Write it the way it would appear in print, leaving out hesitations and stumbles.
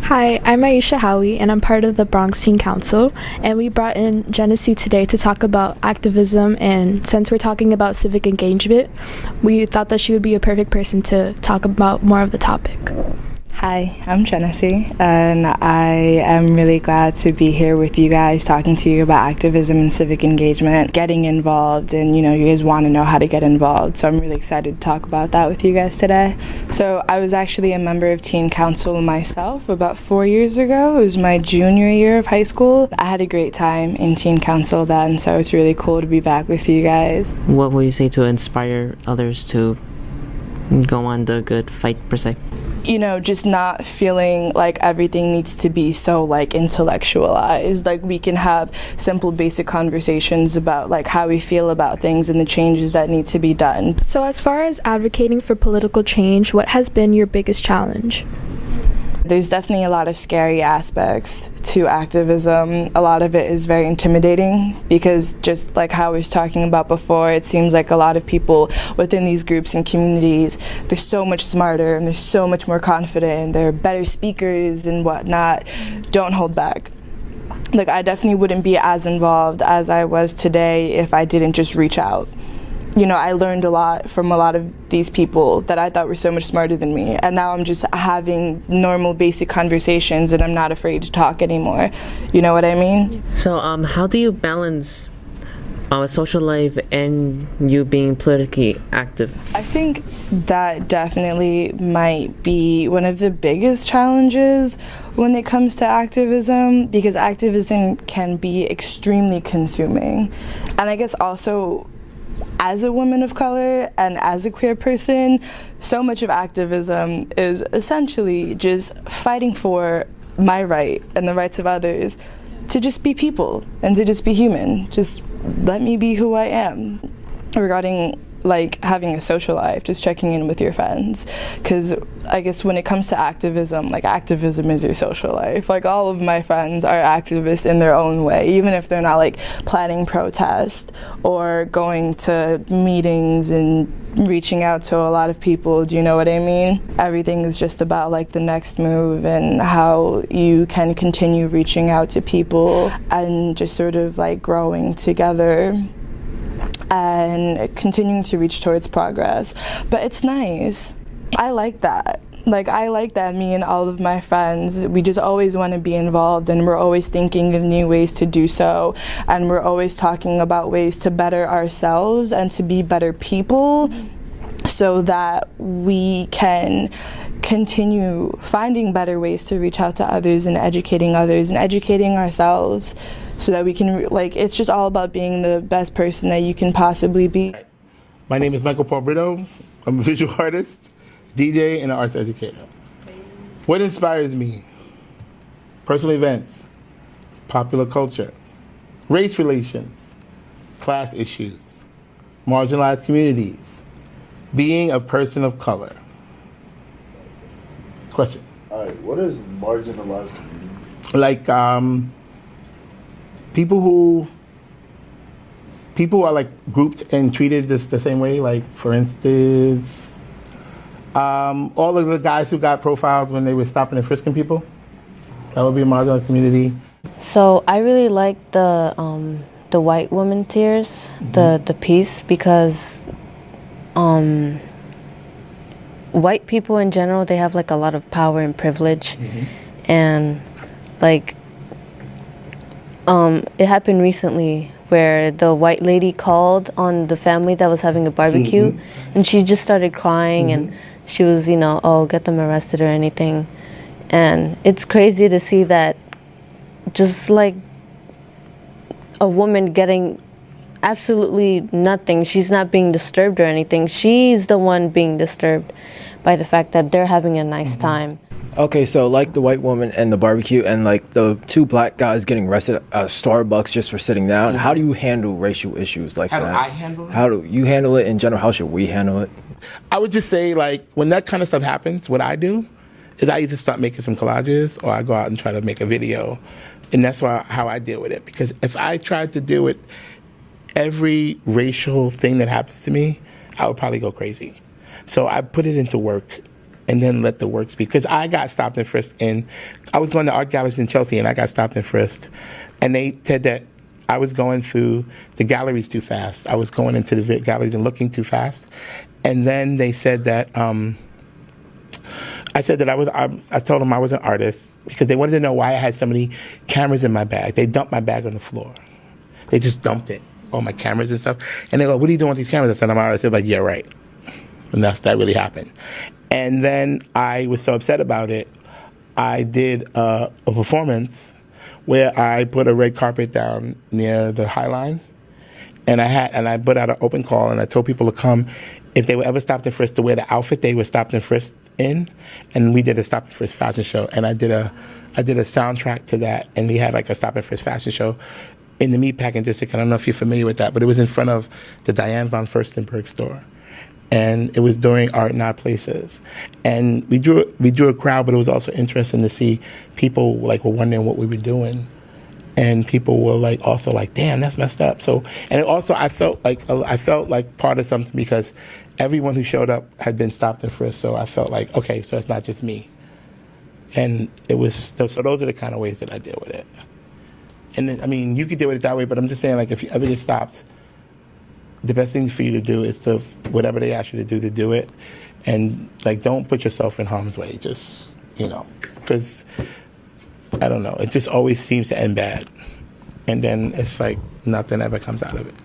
Hi, I'm Aisha Howie, and I'm part of the Bronx Teen Council, and we brought in Jennesy today to talk about activism, and since we're talking about civic engagement, we thought that she would be a perfect person to talk about more of the topic. Hi, I'm Jennesy, and I am really glad to be here with you guys, talking to you about activism and civic engagement, getting involved, and you guys want to know how to get involved, so I'm really excited to talk about that with you guys today. So I was actually a member of Teen Council myself about 4 years ago. It was my junior year of high school. I had a great time in Teen Council then, so it's really cool to be back with you guys. What will you say to inspire others to go on the good fight, per se? Just not feeling like everything needs to be so intellectualized. Like, we can have simple, basic conversations about how we feel about things and the changes that need to be done. So as far as advocating for political change, what has been your biggest challenge? There's definitely a lot of scary aspects to activism. A lot of it is very intimidating because, just like how I was talking about before, it seems like a lot of people within these groups and communities, they're so much smarter and they're so much more confident and they're better speakers and whatnot. Don't hold back. I definitely wouldn't be as involved as I was today if I didn't just reach out. I learned a lot from a lot of these people that I thought were so much smarter than me, and now I'm just having normal, basic conversations, and I'm not afraid to talk anymore. You know what I mean? So, how do you balance social life and you being politically active? I think that definitely might be one of the biggest challenges when it comes to activism, because activism can be extremely consuming. And I guess also, as a woman of color and as a queer person, so much of activism is essentially just fighting for my right and the rights of others to just be people and to just be human. Just let me be who I am. Regarding having a social life, just checking in with your friends, because I guess when it comes to activism, activism is your social life. All of my friends are activists in their own way, even if they're not planning protest or going to meetings and reaching out to a lot of people. Do you know what I mean? Everything is just about the next move and how you can continue reaching out to people and just sort of growing together and continuing to reach towards progress. But it's nice. I like that. I like that me and all of my friends, we just always want to be involved, and we're always thinking of new ways to do so, and we're always talking about ways to better ourselves and to be better people so that we can continue finding better ways to reach out to others and educating ourselves, so that we can, it's just all about being the best person that you can possibly be. My name is Michael Paul Britto. I'm a visual artist, DJ, and an arts educator. What inspires me? Personal events, popular culture, race relations, class issues, marginalized communities, being a person of color. Question. All right, what is marginalized communities? People are grouped and treated the same way. For instance, all of the guys who got profiled when they were stopping and frisking people, that would be a marginalized community. So I really like the white woman tears, the piece, because white people in general, they have a lot of power and privilege, and it happened recently where the white lady called on the family that was having a barbecue, and she just started crying, and she was, get them arrested or anything. And it's crazy to see that just a woman getting absolutely nothing. She's not being disturbed or anything. She's the one being disturbed by the fact that they're having a nice time. Okay, so the white woman and the barbecue and the two black guys getting arrested at Starbucks just for sitting down, how do you handle racial issues like that? How do I handle it? How do you handle it in general? How should we handle it? I would just say, when that kind of stuff happens, what I do is I either start making some collages or I go out and try to make a video. And that's how I deal with it. Because if I tried to deal with every racial thing that happens to me, I would probably go crazy. So I put it into work and then let the work speak. Because I got stopped and frisked I was going to art galleries in Chelsea, and I got stopped and frisked. And they said that I was going through the galleries too fast. I was going into the galleries and looking too fast. And then they said that, I said that I told them I was an artist because they wanted to know why I had so many cameras in my bag. They dumped my bag on the floor. They just dumped it, all my cameras and stuff. And they go, what are you doing with these cameras? I said, I'm an artist. They're like, yeah, right. And that really happened. And then I was so upset about it, I did a performance where I put a red carpet down near the High Line, and I put out an open call, and I told people to come if they were ever stopped and frisked to wear the outfit they were stopped and frisked in, and we did a stop and frisk fashion show, and I did a soundtrack to that, and we had like a stop and frisk fashion show in the Meatpacking District. I don't know if you're familiar with that, but it was in front of the Diane von Furstenberg store. And it was during Art in Odd Places. And we drew a crowd, but it was also interesting to see people like were wondering what we were doing. And people were like also like, damn, that's messed up. So, and it also I felt like part of something because everyone who showed up had been stopped and frisked. So I felt like, okay, so it's not just me. And it was, so those are the kind of ways that I deal with it. And then, I mean, you could deal with it that way, but I'm just saying, like, if you ever get stopped, the best thing for you to do is to, whatever they ask you to do it. And, like, don't put yourself in harm's way. Just, because, I don't know, it just always seems to end bad. And then it's like nothing ever comes out of it.